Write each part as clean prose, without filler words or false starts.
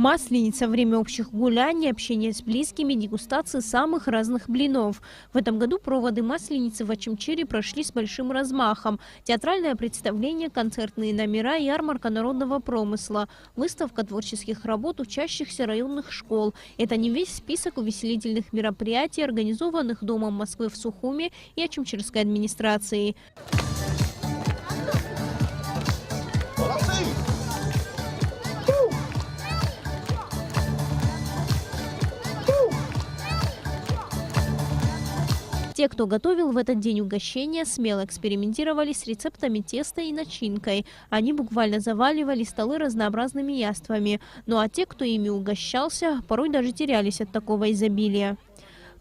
Масленица – время общих гуляний, общения с близкими, дегустации самых разных блинов. В этом году проводы Масленицы в Очимчире прошли с большим размахом. Театральное представление, концертные номера, ярмарка народного промысла, выставка творческих работ учащихся районных школ. Это не весь список увеселительных мероприятий, организованных Домом Москвы в Сухуме и Очимчирской администрацией. Те, кто готовил в этот день угощения, смело экспериментировали с рецептами теста и начинкой. Они буквально заваливали столы разнообразными яствами. Ну а те, кто ими угощался, порой даже терялись от такого изобилия.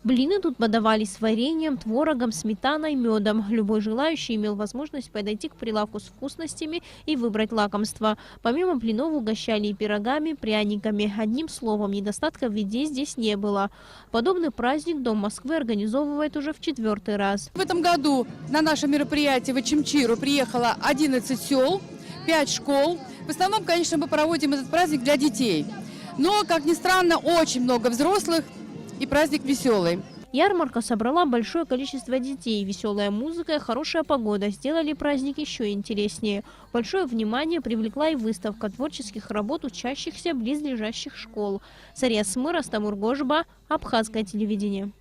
Блины тут подавались с вареньем, творогом, сметаной, медом. Любой желающий имел возможность подойти к прилавку с вкусностями и выбрать лакомство. Помимо блинов угощали и пирогами, пряниками. Одним словом, недостатка в еде здесь не было. Подобный праздник Дом Москвы организовывает уже в 4-й раз. В этом году на наше мероприятие в Очимчиру приехало 11 сел, 5 школ. В основном, конечно, мы проводим этот праздник для детей. Но, как ни странно, очень много взрослых. И праздник веселый. Ярмарка собрала большое количество детей. Веселая музыка и хорошая погода сделали праздник еще интереснее. Большое внимание привлекла и выставка творческих работ учащихся близлежащих школ. Сария Смыр, Астамур Гожба, Абхазское телевидение.